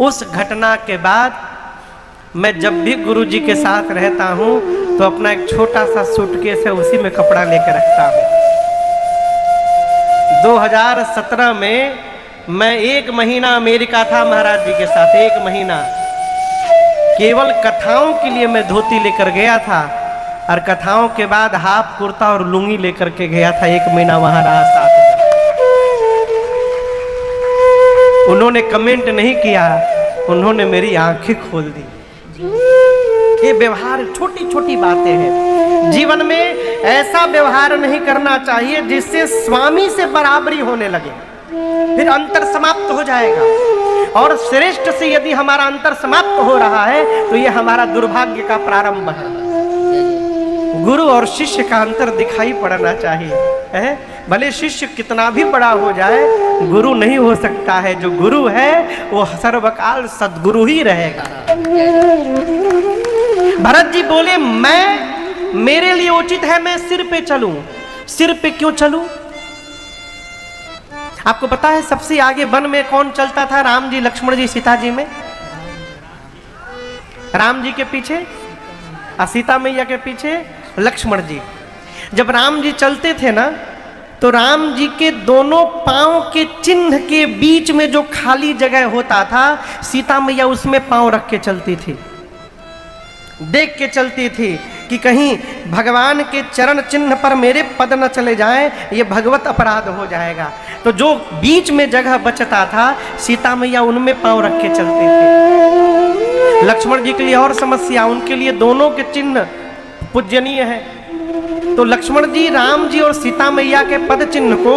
उस घटना के बाद मैं जब भी गुरु जी के साथ रहता हूँ तो अपना एक छोटा सा सूटकेस है, उसी में कपड़ा लेकर रखता हूँ। 2017 में मैं 1 महीना अमेरिका था महाराज जी के साथ, 1 महीना केवल कथाओं के लिए मैं धोती लेकर गया था, और कथाओं के बाद हाफ कुर्ता और लुंगी लेकर के गया था। 1 महीना वहां रहा साथ में। उन्होंने कमेंट नहीं किया, उन्होंने मेरी आंखें खोल दी। ये व्यवहार छोटी छोटी बातें हैं। जीवन में ऐसा व्यवहार नहीं करना चाहिए जिससे स्वामी से बराबरी होने लगे, फिर अंतर समाप्त हो जाएगा। और श्रेष्ठ से यदि हमारा अंतर समाप्त हो रहा है तो ये हमारा दुर्भाग्य का प्रारंभ है। गुरु और शिष्य का अंतर दिखाई पड़ना चाहिए, है? भले शिष्य कितना भी बड़ा हो जाए, गुरु नहीं हो सकता है। जो गुरु है वो सर्वकाल सद्गुरु ही रहेगा। भरत जी बोले मेरे लिए उचित है मैं सिर पे चलूं। सिर पे क्यों चलूं? आपको पता है सबसे आगे वन में कौन चलता था? राम जी, लक्ष्मण जी, सीता जी में। राम जी के पीछे और सीता मैया के पीछे लक्ष्मण जी। जब राम जी चलते थे ना, तो राम जी के दोनों पांव के चिन्ह के बीच में जो खाली जगह होता था, सीता मैया उसमें पांव रख के चलती थी, देख के चलती थी कि कहीं भगवान के चरण चिन्ह पर मेरे पद न चले जाएं, ये भगवत अपराध हो जाएगा। तो जो बीच में जगह बचता था, सीता मैया उनमें पांव रख के चलते थे। लक्ष्मण जी के लिए और समस्या, उनके लिए दोनों के चिन्ह पूजनीय है। तो लक्ष्मण जी राम जी और सीता मैया के पद चिन्ह को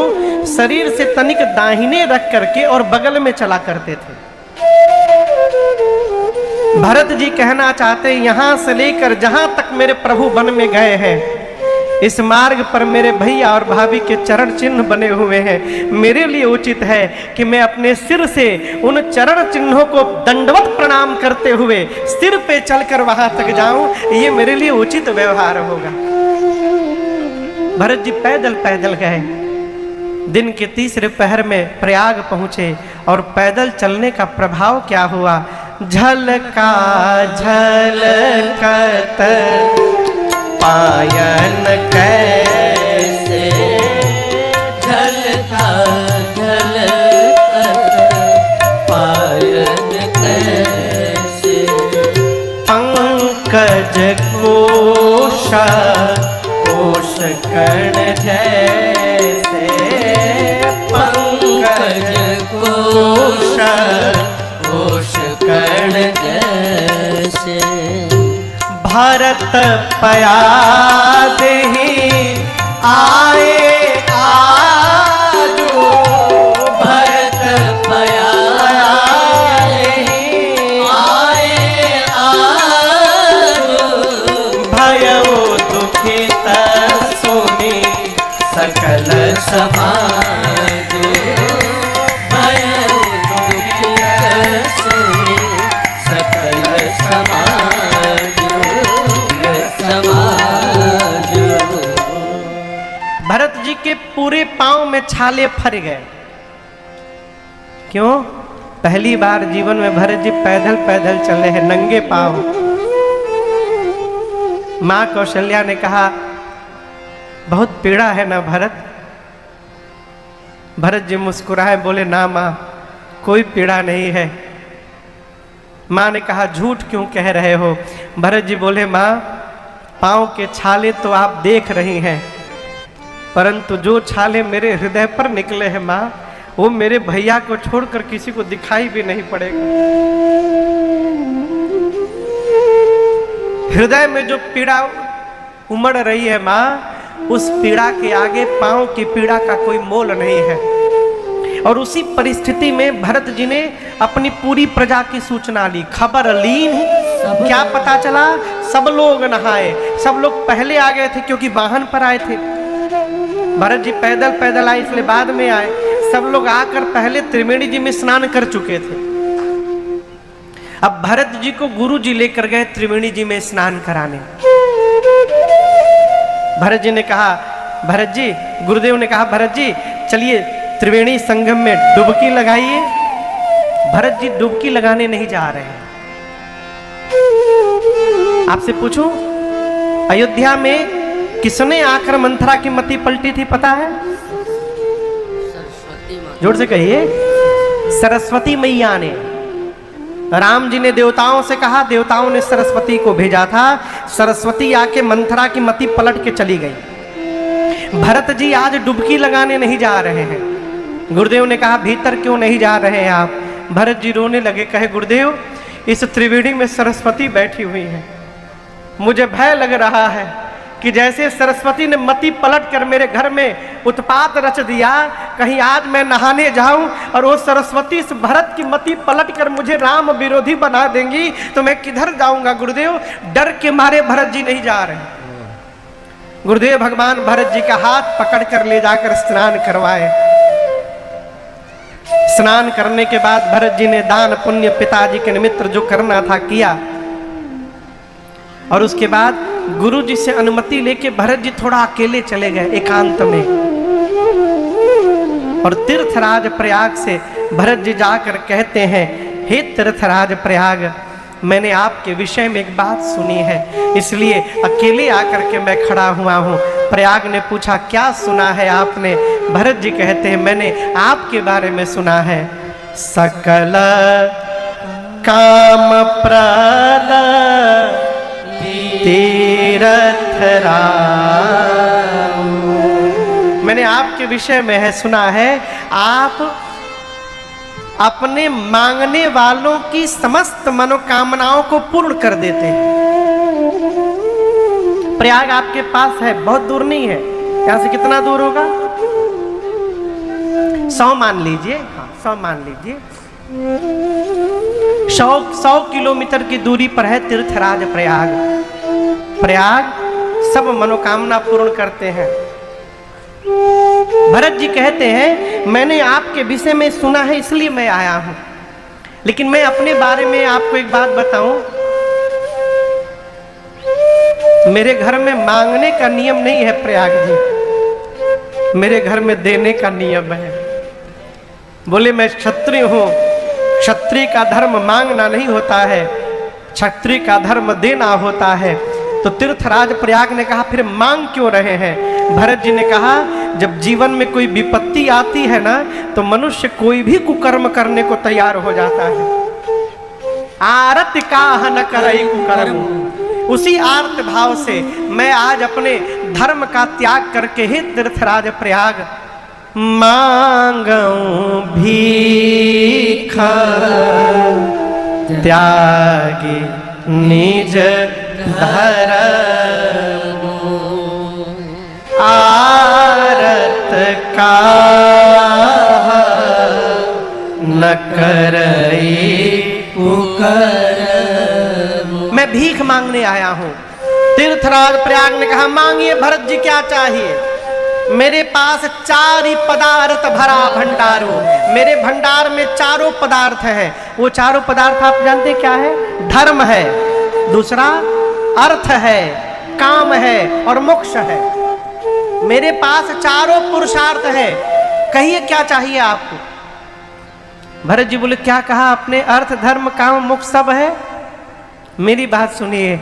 शरीर से तनिक दाहिने रख करके और बगल में चला करते थे। भरत जी कहना चाहते यहां से लेकर जहां तक मेरे प्रभु वन में गए हैं, इस मार्ग पर मेरे भैया और भाभी के चरण चिन्ह बने हुए हैं। मेरे लिए उचित है कि मैं अपने सिर से उन चरण चिन्हों को दंडवत प्रणाम करते हुए सिर पे चलकर वहां तक जाऊं, ये मेरे लिए उचित व्यवहार होगा। भरत जी पैदल पैदल गए, दिन के तीसरे पहर में प्रयाग पहुंचे, और पैदल चलने का प्रभाव क्या हुआ? झलका झलकत पायन कैसे झलका कोश कर्ण जैसे पंकज कोश कोश कर्ण जैसे भरत पया देहि आए आजो भरत पया देहि आए आजो भयो दुखित सुनि सकल समाज भयो दुखित सुनि सकल समाज समाज। भरत जी के पूरे पांव में छाले फर गए। क्यों? पहली बार जीवन में भरत जी पैदल पैदल चले हैं, नंगे पांव। मां कौशल्या ने कहा बहुत पीड़ा है ना भरत? भरत जी मुस्कुराए, बोले ना मां, कोई पीड़ा नहीं है। मां ने कहा झूठ क्यों कह रहे हो? भरत जी बोले मां, पांव के छाले तो आप देख रही हैं, परंतु जो छाले मेरे हृदय पर निकले हैं मां, वो मेरे भैया को छोड़कर किसी को दिखाई भी नहीं पड़ेगा। हृदय में जो पीड़ा उमड़ रही है मां, उस पीड़ा के आगे पांव की पीड़ा का कोई मोल नहीं है। और उसी परिस्थिति में भरत जी ने अपनी पूरी प्रजा की सूचना ली, खबर लीन। क्या पता चला? सब लोग नहाए, सब लोग पहले आ गए थे क्योंकि वाहन पर आए थे। भरत जी पैदल पैदल आए इसलिए बाद में आए। सब लोग आकर पहले त्रिवेणी जी में स्नान कर चुके थे। अब भरत जी को गुरु जी लेकर गए त्रिवेणी जी में स्नान कराने। भरत जी ने कहा, भरत जी, गुरुदेव ने कहा भरत जी चलिए त्रिवेणी संगम में डुबकी लगाइए। भरत जी डुबकी लगाने नहीं जा रहे हैं। आपसे पूछूं, अयोध्या में किसने आकर मंथरा की मति पलटी थी पता है? सरस्वती माता। जोर से कहिए, सरस्वती मैया ने। राम जी ने देवताओं से कहा, देवताओं ने सरस्वती को भेजा था। सरस्वती आके मंथरा की मति पलट के चली गई। भरत जी आज डुबकी लगाने नहीं जा रहे हैं। गुरुदेव ने कहा भीतर क्यों नहीं जा रहे हैं आप? भरत जी रोने लगे, कहे गुरुदेव इस त्रिवेणी में सरस्वती बैठी हुई है, मुझे भय लग रहा है कि जैसे सरस्वती ने मति पलट कर मेरे घर में उत्पात रच दिया, कहीं आज मैं नहाने जाऊं और वो सरस्वती इस भरत की मति पलट कर मुझे राम विरोधी बना देंगी तो मैं किधर जाऊंगा? गुरुदेव डर के मारे भरत जी नहीं जा रहे। गुरुदेव भगवान भरत जी का हाथ पकड़कर ले जाकर स्नान करवाए। स्नान करने के बाद भरत जी ने दान पुण्य पिताजी के निमित्त जो करना था किया। और उसके बाद गुरु जी से अनुमति लेके भरत जी थोड़ा अकेले चले गए एकांत में। और तीर्थराज प्रयाग से भरत जी जाकर कहते हैं, हे तीर्थराज प्रयाग, मैंने आपके विषय में एक बात सुनी है, इसलिए अकेले आकर के मैं खड़ा हुआ हूँ। प्रयाग ने पूछा क्या सुना है आपने? भरत जी कहते हैं मैंने आपके बारे में सुना है, सकल काम प्रद तीर्थ राम। मैंने आपके विषय में है सुना है, आप अपने मांगने वालों की समस्त मनोकामनाओं को पूर्ण कर देते हैं। प्रयाग आपके पास है, बहुत दूर नहीं है। यहां से कितना दूर होगा? 100 मान लीजिए। हाँ 100 मान लीजिए। 100 किलोमीटर की दूरी पर है तीर्थराज प्रयाग। प्रयाग सब मनोकामना पूर्ण करते हैं। भरत जी कहते हैं मैंने आपके विषय में सुना है इसलिए मैं आया हूं, लेकिन मैं अपने बारे में आपको एक बात बताऊं, मेरे घर में मांगने का नियम नहीं है प्रयाग जी, मेरे घर में देने का नियम है। बोले मैं क्षत्रिय हूं, क्षत्रिय का धर्म मांगना नहीं होता है, क्षत्रिय का धर्म देना होता है। तो तीर्थराज प्रयाग ने कहा फिर मांग क्यों रहे हैं? भरत जी ने कहा जब जीवन में कोई विपत्ति आती है ना, तो मनुष्य कोई भी कुकर्म करने को तैयार हो जाता है। आरत काह न करई कुकर्म, उसी आर्त भाव से मैं आज अपने धर्म का त्याग करके ही तीर्थराज प्रयाग मांगूं भीख त्यागी निज धर्म आरत का न करई पुकार। मैं भीख मांगने आया हूं। तीर्थराज प्रयाग ने कहा मांगिए भरत जी क्या चाहिए। मेरे पास 4 ही पदार्थ भरा भंडारो, मेरे भंडार में चारों पदार्थ हैं। वो चारों पदार्थ आप जानते क्या है? धर्म है, दूसरा अर्थ है, काम है और मोक्ष है। मेरे पास चारों पुरुषार्थ है, कहिए क्या चाहिए आपको। भरत जी बोले क्या कहा आपने? अर्थ धर्म काम मोक्ष सब है। मेरी बात सुनिए,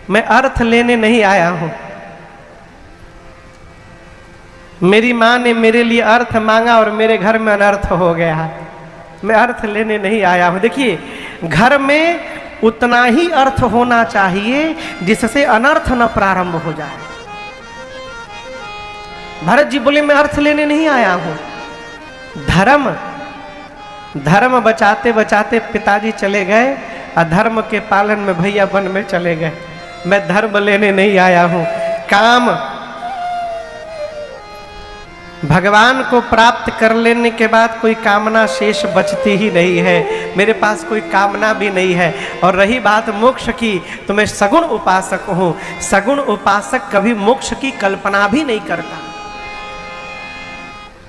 मैं अर्थ लेने नहीं आया हूं। मेरी माँ ने मेरे लिए अर्थ मांगा और मेरे घर में अनर्थ हो गया। मैं अर्थ लेने नहीं आया हूं। देखिए, घर में उतना ही अर्थ होना चाहिए जिससे अनर्थ न प्रारंभ हो जाए। भरत जी बोले मैं अर्थ लेने नहीं आया हूं। धर्म बचाते बचाते पिताजी चले गए, अधर्म के पालन में भैया वन में चले गए। मैं धर्म लेने नहीं आया हूं। काम भगवान को प्राप्त कर लेने के बाद कोई कामना शेष बचती ही नहीं है। मेरे पास कोई कामना भी नहीं है। और रही बात मोक्ष की, तो मैं सगुण उपासक हूं। सगुण उपासक कभी मोक्ष की कल्पना भी नहीं करता।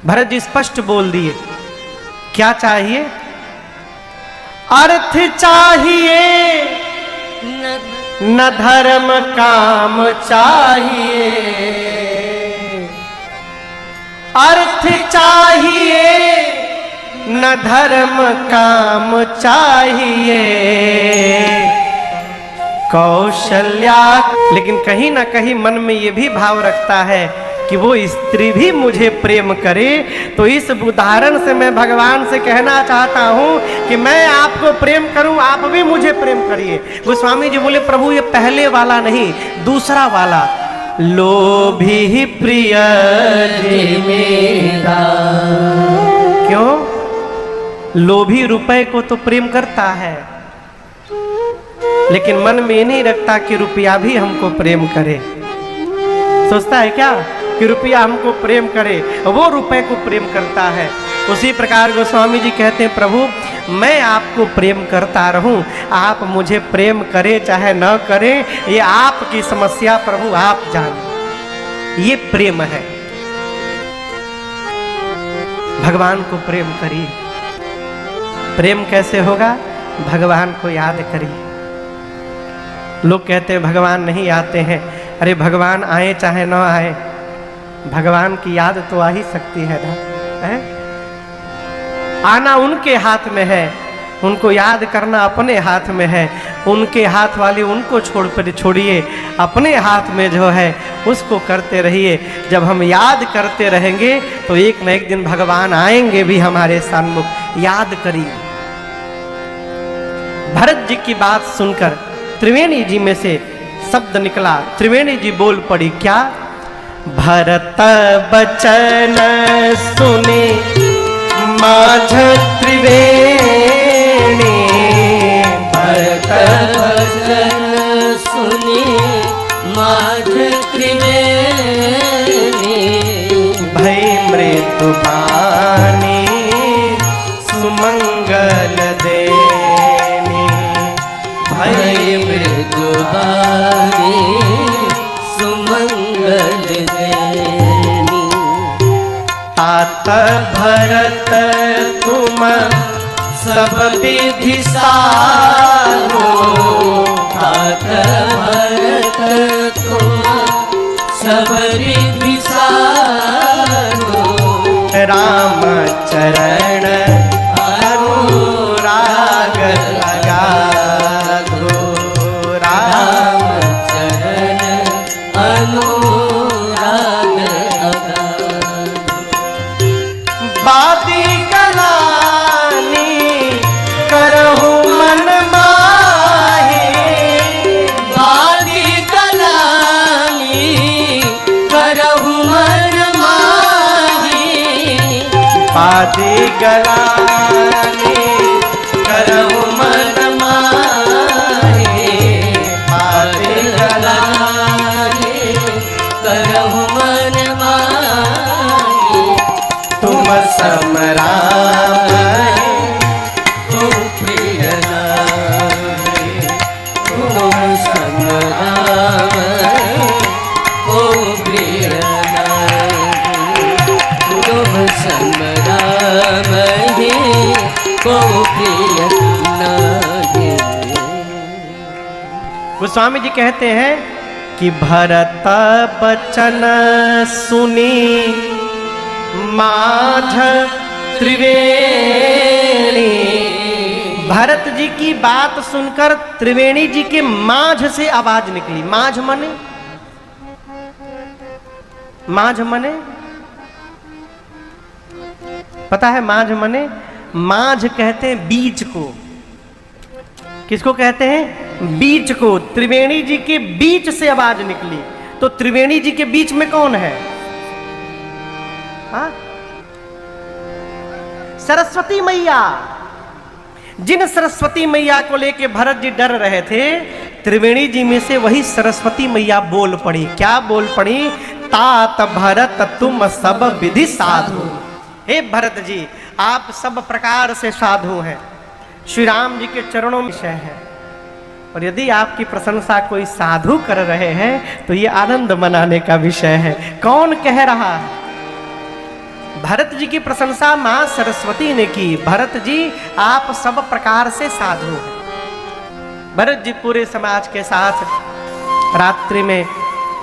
भरत जी स्पष्ट बोल दिए क्या चाहिए। अर्थ चाहिए न धर्म काम चाहिए। अर्थ चाहिए न धर्म काम चाहिए। कौशल्या, लेकिन कहीं ना कहीं मन में ये भी भाव रखता है कि वो स्त्री भी मुझे प्रेम करे। तो इस उदाहरण से मैं भगवान से कहना चाहता हूं कि मैं आपको प्रेम करूं, आप भी मुझे प्रेम करिए। गोस्वामी जी बोले प्रभु ये पहले वाला नहीं, दूसरा वाला। लोभी प्रिय मेरा। क्यों? लोभी रुपए को तो प्रेम करता है, लेकिन मन में नहीं रखता कि रुपया भी हमको प्रेम करे। सोचता है क्या कि रुपया हमको प्रेम करे, वो रुपए को प्रेम करता है। उसी प्रकार गोस्वामी जी कहते हैं प्रभु मैं आपको प्रेम करता रहूं, आप मुझे प्रेम करें चाहे न करें, ये आपकी समस्या प्रभु आप जाने। ये प्रेम है। भगवान को प्रेम करिए। प्रेम कैसे होगा? भगवान को याद करिए। लोग कहते हैं भगवान नहीं आते हैं। अरे भगवान आए चाहे न आए, भगवान की याद तो आ ही सकती है ना। है? आना उनके हाथ में है, उनको याद करना अपने हाथ में है। उनके हाथ वाली उनको छोड़िए, अपने हाथ में जो है उसको करते रहिए। जब हम याद करते रहेंगे तो एक न एक दिन भगवान आएंगे भी हमारे सन्मुख। याद करिए। भरत जी की बात सुनकर त्रिवेणी जी में से शब्द निकला। त्रिवेणी जी बोल पड़ी क्या? भरत बचन सुने माझ त्रिवेणी। भरत बचन सुने माझ त्रिवेणी। भय मृत्यु पानी सुमंगल देनी। भय मृत्यु पानी सुमंगल देनी। तात भरत तुम सब विधि सारो। तात भरत तुम सब विधि सारो। राम चरण अनुराग लगाधो। राम चरण अनुराग लगाधो। बादी गलानी करहु मन माही। बादी को प्रिय नागे। गोस्वामी जी कहते हैं कि भरत बचन सुनी माझ त्रिवेणी। भरत जी की बात सुनकर त्रिवेणी जी के माझ से आवाज निकली। माझ मने, माझ मने पता है? माझ मने, माझ कहते हैं बीच को। किसको कहते हैं? बीच को। त्रिवेणी जी के बीच से आवाज निकली। तो त्रिवेणी जी के बीच में कौन है? हाँ? सरस्वती मैया। जिन सरस्वती मैया को लेके भरत जी डर रहे थे, त्रिवेणी जी में से वही सरस्वती मैया बोल पड़ी। क्या बोल पड़ी? तात भरत तुम सब विधि साधु। हे भरत जी, आप सब प्रकार से साधु हैं, श्री राम जी के चरणों में विषय है। और यदि आपकी प्रशंसा कोई साधु कर रहे हैं तो ये आनंद मनाने का विषय है। कौन कह रहा है? भरत जी की प्रशंसा मां सरस्वती ने की। भरत जी, आप सब प्रकार से साधु हैं। भरत जी पूरे समाज के साथ रात्रि में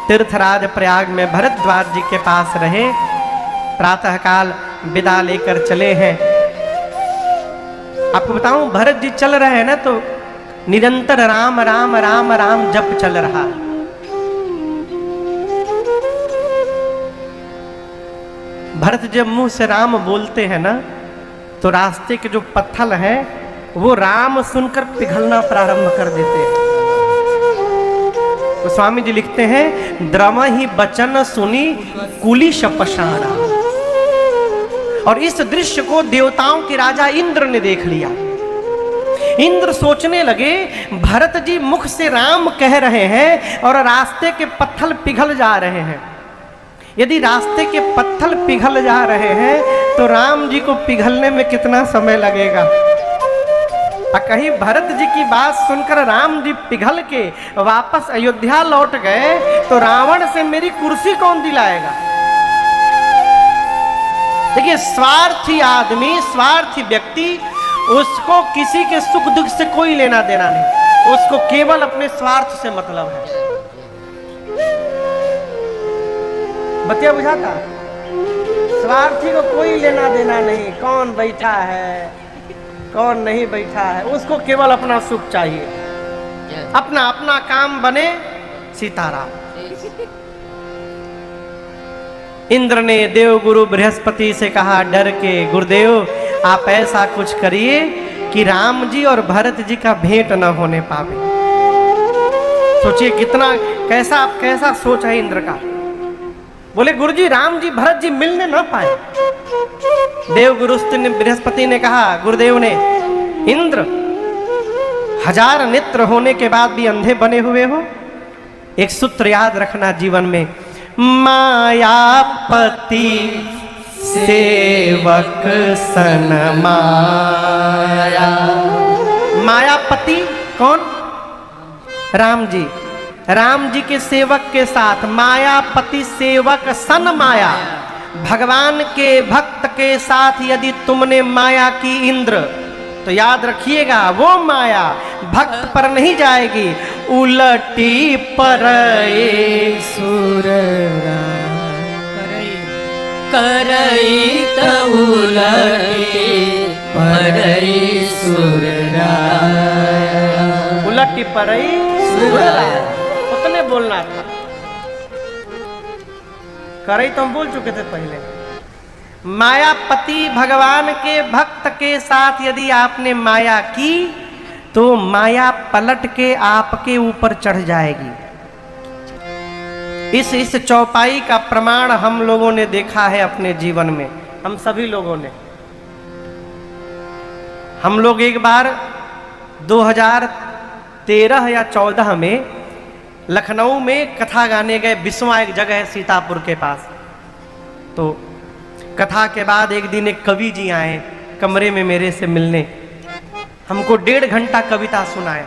तीर्थराज प्रयाग में भरद्वाज जी के पास रहे। प्रातःकाल विदा लेकर चले हैं। आपको बताऊं, भरत जी चल रहे हैं ना, तो निरंतर राम राम राम राम जप चल रहा है। भरत जब मुंह से राम बोलते हैं ना, तो रास्ते के जो पत्थर हैं वो राम सुनकर पिघलना प्रारंभ कर देते हैं। तो स्वामी जी लिखते हैं, द्रम ही बचन सुनी कुली शपशाना। और इस दृश्य को देवताओं के राजा इंद्र ने देख लिया। इंद्र सोचने लगे, भरत जी मुख से राम कह रहे हैं और रास्ते के पत्थर पिघल जा रहे हैं। यदि रास्ते के पत्थर पिघल जा रहे हैं तो राम जी को पिघलने में कितना समय लगेगा। और कहीं भरत जी की बात सुनकर राम जी पिघल के वापस अयोध्या लौट गए तो रावण से मेरी कुर्सी कौन दिलाएगा। देखिए, स्वार्थी आदमी, स्वार्थी व्यक्ति, उसको किसी के सुख दुख से कोई लेना देना नहीं। उसको केवल अपने स्वार्थ से मतलब है। बतिया बुझाता? स्वार्थी को कोई लेना देना नहीं, कौन बैठा है कौन नहीं बैठा है, उसको केवल अपना सुख चाहिए, अपना अपना काम बने। सीताराम। इंद्र ने देवगुरु बृहस्पति से कहा डर के, गुरुदेव आप ऐसा कुछ करिए कि राम जी और भरत जी का भेंट न होने पावे। सोचिए कितना कैसा सोच है इंद्र का। बोले गुरुजी, राम जी भरत जी मिलने न पाए। देवगुरु बृहस्पति ने कहा, गुरुदेव ने, इंद्र 1000 नेत्र होने के बाद भी अंधे बने हुए हो। एक सूत्र याद रखना जीवन में, मायापति सेवक सन माया। मायापति कौन? राम जी। राम जी के सेवक के साथ मायापति सेवक सन माया। भगवान के भक्त के साथ यदि तुमने माया की इंद्र, तो याद रखिएगा वो माया भक्त पर नहीं जाएगी, उलटी पर सुर करई त उलटी परई सुर उलटी परई सुर। उतने बोलना था, करई तो हम बोल चुके थे पहले। मायापति भगवान के भक्त के साथ यदि आपने माया की तो माया पलट के आपके ऊपर चढ़ जाएगी। इस चौपाई का प्रमाण हम लोगों ने देखा है अपने जीवन में। हम सभी लोगों ने, हम लोग एक बार 2013 या 14 में लखनऊ में कथा गाने गए। बिस्वा एक जगह है सीतापुर के पास। तो कथा के बाद एक दिन एक कवि जी आए कमरे में मेरे से मिलने। हमको 1.5 घंटा कविता सुनाए।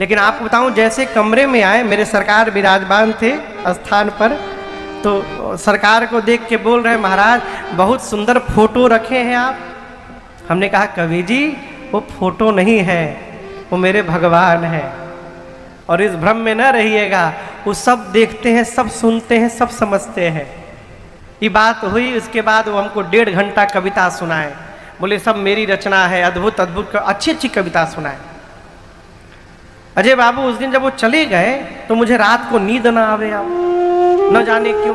लेकिन आपको बताऊं, जैसे कमरे में आए, मेरे सरकार विराजमान थे स्थान पर, तो सरकार को देख के बोल रहे, महाराज बहुत सुंदर फोटो रखे हैं आप, हमने कहा कवि जी वो फोटो नहीं है, वो मेरे भगवान है, और इस भ्रम में न रहिएगा, वो सब देखते हैं, सब सुनते हैं, सब समझते हैं। ये बात हुई। उसके बाद वो हमको 1.5 घंटा कविता सुनाए, बोले सब मेरी रचना है, अद्भुत अद्भुत अच्छी अच्छी कविता सुनाए। अजय बाबू उस दिन जब वो चले गए तो मुझे रात को नींद ना आवे, न जाने क्यों।